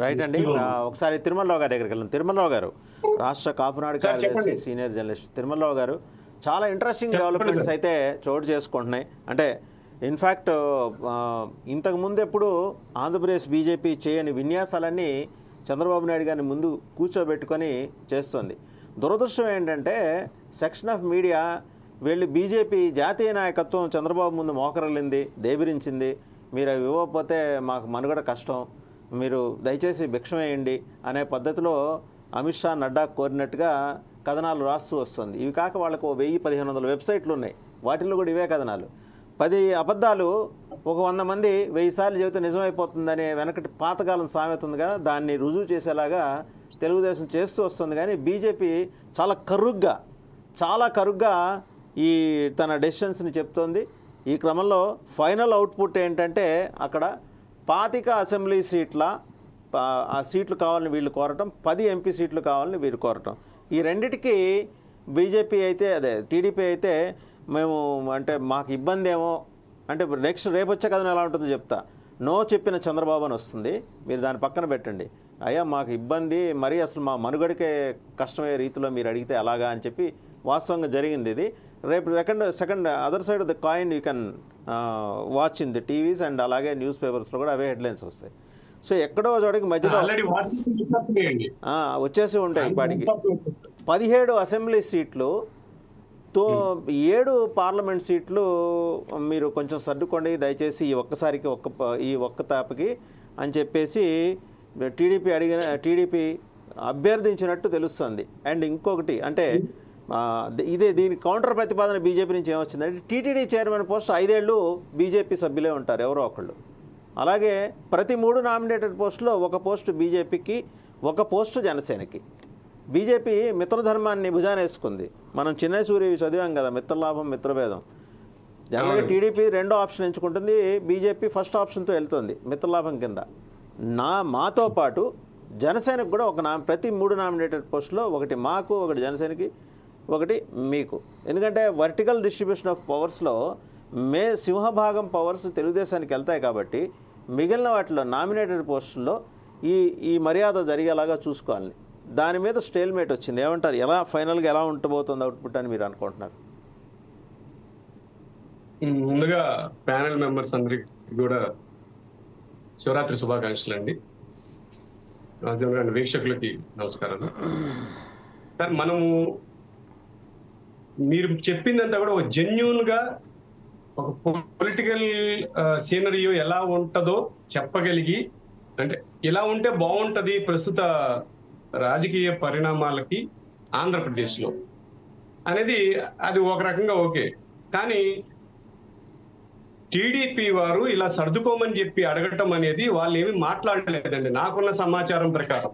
Right అండి. ఒకసారి తిరుమలరావు గారి దగ్గరికి వెళ్ళండి. తిరుమలరావు గారు రాష్ట్ర కాపునాడు కార్యదర్శి, సీనియర్ జర్నలిస్ట్. తిరుమలరావు గారు, చాలా ఇంట్రెస్టింగ్ డెవలప్మెంట్స్ అయితే చోటు చేసుకుంటున్నాయి. అంటే ఇన్ఫ్యాక్ట్ ఇంతకుముందు ఎప్పుడు ఆంధ్రప్రదేశ్ బీజేపీ చేయని విన్యాసాలన్నీ చంద్రబాబు నాయుడు గారిని ముందు కూర్చోబెట్టుకొని చేస్తుంది. దురదృష్టం ఏంటంటే సెక్షన్ ఆఫ్ మీడియా వీళ్ళు బీజేపీ జాతీయ నాయకత్వం చంద్రబాబు ముందు మోకరలింది, దేబిరించింది. మీరు అవి ఇవ్వకపోతే మాకు మనుగడ కష్టం, మీరు దయచేసి భిక్షం వేయండి అనే పద్ధతిలో అమిత్ షా, నడ్డా కోరినట్టుగా కథనాలు రాస్తూ వస్తుంది. ఇవి కాక వాళ్ళకు 1000-1500 వెబ్సైట్లు ఉన్నాయి, వాటిల్లో కూడా ఇవే కథనాలు. 10 అబద్ధాలు ఒక 100 మంది 1000 సార్లు చెబితే నిజమైపోతుందనే వెనకటి పాతకాలం సామెత ఉంది కదా, దాన్ని రుజువు చేసేలాగా తెలుగుదేశం చేస్తూ వస్తుంది. కానీ బీజేపీ చాలా కరుగ్గా ఈ తన డెసిషన్స్ని చెప్తోంది. ఈ క్రమంలో ఫైనల్ అవుట్పుట్ ఏంటంటే అక్కడ 25 అసెంబ్లీ సీట్ల ఆ సీట్లు కావాలని వీళ్ళు కోరటం, 10 ఎంపీ సీట్లు కావాలని వీళ్ళు కోరటం. ఈ రెండిటికి బీజేపీ అయితే టీడీపీ అయితే మేము అంటే మాకు ఇబ్బంది ఏమో అంటే నెక్స్ట్ రేపు వచ్చే కథను ఎలా ఉంటుందో చెప్తా, నో చెప్పిన చంద్రబాబు అని వస్తుంది, మీరు దాన్ని పక్కన పెట్టండి. అయ్యా మాకు ఇబ్బంది, మరీ అసలు మా మనుగడికే కష్టమయ్యే రీతిలో మీరు అడిగితే అలాగా అని చెప్పి వాస్తవంగా జరిగింది. ఇది రేపు second other side of the coin you can watch in the TVs and అలాగే న్యూస్ పేపర్స్లో కూడా అవే హెడ్లైన్స్ వస్తాయి. సో ఎక్కడో చోటికి మధ్యలో వచ్చేసి ఉంటాయి. ఇప్పటికి 17 అసెంబ్లీ సీట్లు, 7 పార్లమెంట్ సీట్లు మీరు కొంచెం సర్దుకోండి దయచేసి ఈ ఒక్క తాపకి అని చెప్పేసి టీడీపీ అభ్యర్థించినట్టు తెలుస్తుంది. అండ్ ఇంకొకటి అంటే దీని కౌంటర్ ప్రతిపాదన బీజేపీ నుంచి ఏమొచ్చిందంటే టీటీడీ చైర్మన్ పోస్ట్ 5 ఏళ్ళు బీజేపీ సభ్యులే ఉంటారు ఎవరో ఒకళ్ళు. అలాగే ప్రతి 3 నామినేటెడ్ పోస్టులో ఒక పోస్టు బీజేపీకి, ఒక పోస్టు జనసేనకి. బీజేపీ మిత్రధర్మాన్ని భుజాన వేసుకుంది. మనం చిన్న సూర్యవి చదివాం కదా, మిత్రలాభం మిత్రభేదం. జనరల్గా టీడీపీ రెండో ఆప్షన్ ఎంచుకుంటుంది, బీజేపీ ఫస్ట్ ఆప్షన్తో వెళ్తుంది మిత్రలాభం కింద. మాతో పాటు జనసేనకు కూడా ప్రతి 3 నామినేటెడ్ పోస్టులో ఒకటి మాకు, ఒకటి జనసేనకి, ఒకటి మీకు. ఎందుకంటే వర్టికల్ డిస్ట్రిబ్యూషన్ ఆఫ్ పవర్స్లో సింహభాగం పవర్స్ తెలుగుదేశానికి వెళ్తాయి కాబట్టి మిగిలిన వాటిలో నామినేటెడ్ పోస్టుల్లో ఈ మర్యాద జరిగేలాగా చూసుకోవాలి. దాని మీద స్టేల్మేట్ వచ్చింది. ఏమంటారు, ఫైనల్గా ఎలా ఉండబోతుంది అవుట్పుట్ అని మీరు అనుకుంటున్నారు? ముందుగా ప్యానెల్ మెంబర్స్ అందరికి కూడా శివరాత్రి శుభాకాంక్షలు అండి. వీక్షకులకి నమస్కారాలు. సార్, మనము మీరు చెప్పిందంతా కూడా ఒక జెన్యూన్ గా ఒక పొలిటికల్ సీనరియో ఎలా ఉంటుందో చెప్పగలిగి, అంటే ఎలా ఉంటే బాగుంటది ప్రస్తుత రాజకీయ పరిణామాలకి ఆంధ్రప్రదేశ్లో అనేది అది ఒక రకంగా ఓకే. కానీ టీడీపీ వారు ఇలా సర్దుకోమని చెప్పి అడగటం అనేది వాళ్ళు ఏమి మాట్లాడలేదండి. నాకున్న సమాచారం ప్రకారం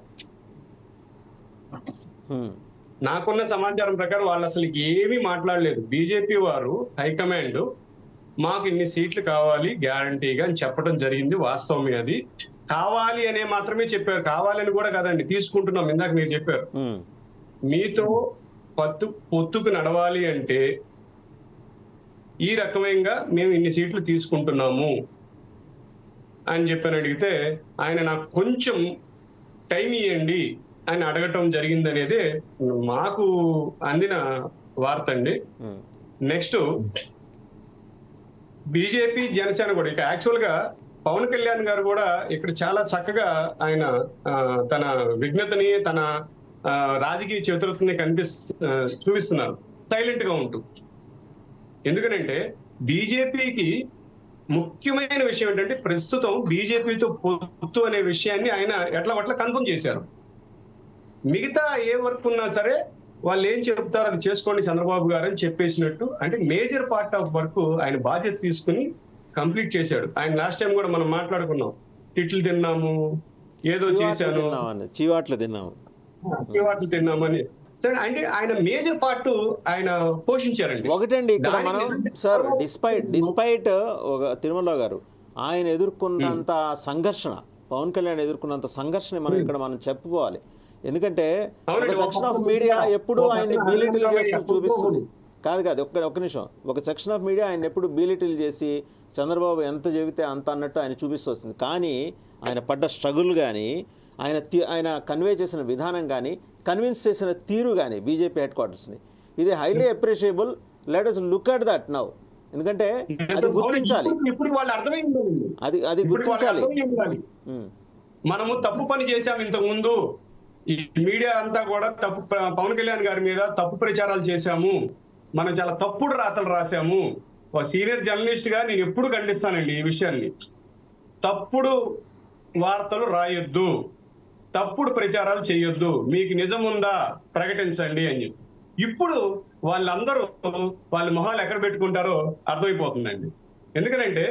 వాళ్ళు అసలు ఏమీ మాట్లాడలేదు. బీజేపీ వారు హైకమాండ్ మాకు ఇన్ని సీట్లు కావాలి గ్యారంటీగా అని చెప్పడం జరిగింది. వాస్తవమే, అది కావాలి అనే మాత్రమే చెప్పారు. కావాలని కూడా కాదండి, తీసుకుంటున్నాం. ఇందాక మీరు చెప్పారు మీతో పొత్తుకు నడవాలి అంటే ఈ రకమైనగా మేము ఇన్ని సీట్లు తీసుకుంటున్నాము అని చెప్పని అడిగితే ఆయన నాకు కొంచెం టైం ఇవ్వండి అని అడగటం జరిగింది అనేది మాకు అందిన వార్త అండి. నెక్స్ట్ బీజేపీ జనసేన కూడా ఇక యాక్చువల్ గా పవన్ కళ్యాణ్ గారు కూడా ఇక్కడ చాలా చక్కగా ఆయన తన విఘ్నతని, తన రాజకీయ చతురతని చూపిస్తున్నారు సైలెంట్ గా ఉంటూ. ఎందుకనంటే బీజేపీకి ముఖ్యమైన విషయం ఏంటంటే ప్రస్తుతం బీజేపీతో పొత్తు అనే విషయాన్ని ఆయన ఎట్లా కన్ఫర్మ్ చేశారు. మిగతా ఏ వర్క్ ఉన్నా సరే వాళ్ళు ఏం చెప్తారో అది చేసుకోండి చంద్రబాబు గారు అని చెప్పేసినట్టు, అంటే మేజర్ పార్ట్ ఆఫ్ వర్క్ ఆయన బాధ్యత తీసుకుని కంప్లీట్ చేశాడు. ఆయన లాస్ట్ టైం కూడా మనం మాట్లాడుకున్నాం, తిట్లు తిన్నాము, ఏదో చేశాను, చీవాట్లు తిన్నామని. అంటే ఆయన మేజర్ పార్ట్ ఆయన పోషించారండి. ఒకటండి ఇక్కడ మనం సార్ డిస్పైట్ తిరుమలరావు గారు ఆయన ఎదుర్కొన్నంత సంఘర్షణ, పవన్ కళ్యాణ్ ఎదుర్కొన్నంత సంఘర్షణ మనం చెప్పుకోవాలి. ఎందుకంటే ఒక సెక్షన్ ఆఫ్ మీడియా ఎప్పుడు ఆయన్ని బీలిటిల్ చేస్తూ చూపిస్తుంది. కాదు ఒక్క నిమిషం. ఒక సెక్షన్ ఆఫ్ మీడియా ఆయన ఎప్పుడు బీలిటిల్ చేసి చంద్రబాబు ఎంత చెబితే అంత అన్నట్టు ఆయన చూపిస్తూ వస్తుంది. కానీ ఆయన పడ్డ స్ట్రగుల్ కానీ ఆయన కన్వే చేసిన విధానం కానీ కన్విన్స్ చేసిన తీరు కానీ బీజేపీ హెడ్ క్వార్టర్స్ని, ఇది highly appreciable. Let us look at that now. ఎందుకంటే అది గుర్తించాలి, ఇప్పుడు వాళ్ళు అర్థమైంది, అది గుర్తించాలి. మనము తప్పు పని చేశాం ఇంతకు ముందు, ఈ మీడియా అంతా కూడా తప్పు, పవన్ కళ్యాణ్ గారి మీద తప్పు ప్రచారాలు చేశాము, మనం చాలా తప్పుడు రాతలు రాశాము. ఒక సీనియర్ జర్నలిస్ట్ గా నేను ఎప్పుడు ఖండిస్తానండి ఈ విషయాన్ని. తప్పుడు వార్తలు రాయొద్దు, తప్పుడు ప్రచారాలు చేయొద్దు, మీకు నిజం ఉందా ప్రకటించండి అని చెప్పి. ఇప్పుడు వాళ్ళందరూ వాళ్ళ మొహాలు ఎక్కడ పెట్టుకుంటారో అర్థమైపోతుందండి. ఎందుకంటే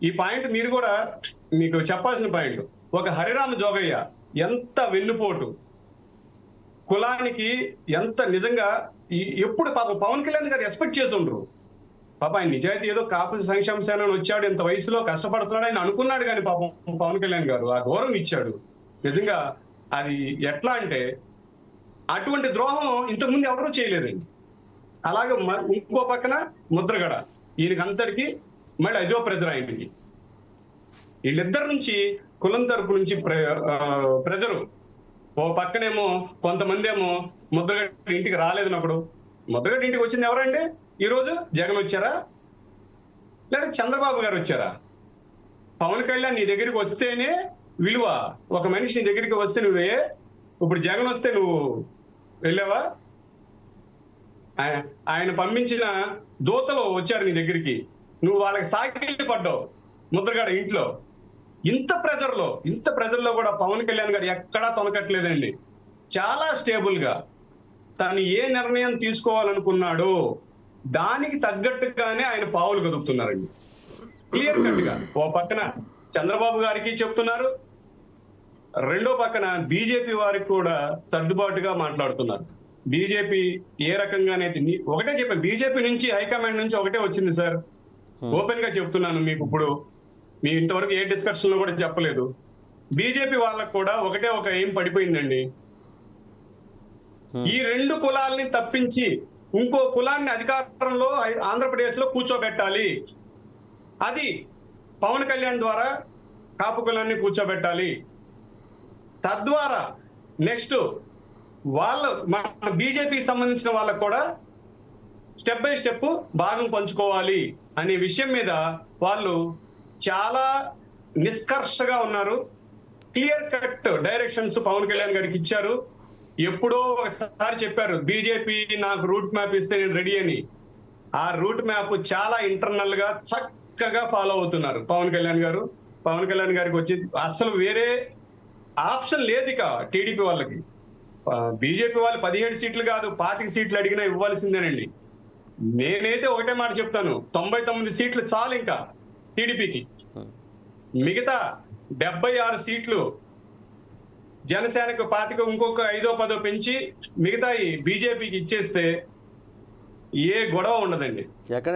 ఈ పాయింట్ మీరు కూడా మీకు చెప్పాల్సిన పాయింట్. ఒక హరిరామ జోగయ్య ఎంత వెన్నుపోటు, కులానికి ఎంత నిజంగా ఎప్పుడు పాప పవన్ కళ్యాణ్ గారు ఎక్స్పెక్ట్ చేస్తుండ్రు. పాప ఆయన నిజాయితీ ఏదో కాపు సంక్షేమ సేన వచ్చాడు, ఇంత వయసులో కష్టపడుతున్నాడు ఆయన అనుకున్నాడు, కానీ పాపం పవన్ కళ్యాణ్ గారు ఆ గౌరవం ఇచ్చాడు. నిజంగా అది ఎట్లా అంటే అటువంటి ద్రోహం ఇంతకుముందు ఎవరూ చేయలేదండి. అలాగే ఇంకో పక్కన ముద్రగడ, ఈయనకి అంతటికి మళ్ళీ అదో ప్రెజర్ ఆయనకి. వీళ్ళిద్దరి నుంచి కులం తరపు నుంచి ప్రెజరు. ఓ పక్కనేమో కొంతమంది ఏమో ముద్రగడ ఇంటికి రాలేదు నప్పుడు. ముద్రగడ ఇంటికి వచ్చింది ఎవరండి? ఈరోజు జగన్ వచ్చారా లేదా చంద్రబాబు గారు వచ్చారా? పవన్ కళ్యాణ్ నీ దగ్గరికి వస్తేనే విలువ. ఒక మనిషి నీ దగ్గరికి వస్తే నువ్వే. ఇప్పుడు జగన్ వస్తే నువ్వు వెళ్ళావా? ఆయన పంపించిన దూతలు వచ్చారు నీ దగ్గరికి, నువ్వు వాళ్ళకి సాకిళ్ళు పడ్డావు ముద్రగడ ఇంట్లో. ఇంత ప్రెజర్లో కూడా పవన్ కళ్యాణ్ గారు ఎక్కడా తొనకట్లేదండి. చాలా స్టేబుల్ గా తను ఏ నిర్ణయం తీసుకోవాలనుకున్నాడో దానికి తగ్గట్టుగానే ఆయన పావులు కదుపుతున్నారండి. క్లియర్ కట్ గా ఓ పక్కన చంద్రబాబు గారికి చెప్తున్నారు, రెండో పక్కన బీజేపీ వారికి కూడా సర్దుబాటుగా మాట్లాడుతున్నారు. బీజేపీ ఏ రకంగానైతే ఒకటే చెప్పాను, బీజేపీ నుంచి హైకమాండ్ నుంచి ఒకటే వచ్చింది సార్. ఓపెన్ గా చెప్తున్నాను మీకు. ఇప్పుడు మీ ఇంతవరకు ఏ డిస్కషన్ లో కూడా చెప్పలేదు. బీజేపీ వాళ్ళకు కూడా ఒకటే ఒక ఎయిమ్ పడిపోయిందండి. ఈ రెండు కులాలని తప్పించి ఇంకో కులాన్ని అధికారంలో ఆంధ్రప్రదేశ్ లో కూర్చోబెట్టాలి. అది పవన్ కళ్యాణ్ ద్వారా కాపు కులాన్ని కూర్చోబెట్టాలి. తద్వారా నెక్స్ట్ వాళ్ళు మన బీజేపీకి సంబంధించిన వాళ్ళకు కూడా స్టెప్ బై స్టెప్ భాగం పంచుకోవాలి అనే విషయం మీద వాళ్ళు చాలా నిష్కర్షగా ఉన్నారు. Clear cut directions Pawan Kalyan గారికి ఇచ్చారు. ఎప్పుడో ఒకసారి చెప్పారు, బీజేపీ నాకు రూట్ మ్యాప్ ఇస్తే నేను రెడీ అని. ఆ రూట్ మ్యాప్ చాలా ఇంటర్నల్ గా చక్కగా ఫాలో అవుతున్నారు పవన్ కళ్యాణ్ గారు. పవన్ కళ్యాణ్ గారికి వచ్చి అసలు వేరే ఆప్షన్ లేదు ఇక టీడీపీ వాళ్ళకి. బీజేపీ వాళ్ళు 17 సీట్లు కాదు 25 సీట్లు అడిగినా ఇవ్వాల్సిందేనండి. నేనైతే ఒకటే మాట చెప్తాను, 99 సీట్లు చాలు ఇంకా టీడీపీకి. మిగతా 76 సీట్లు జనసేనకు 25 ఇంకొక 5-10 పెంచి మిగతా బీజేపీకి ఇచ్చేస్తే ఏ గొడవ ఉండదండి. ఎక్కడ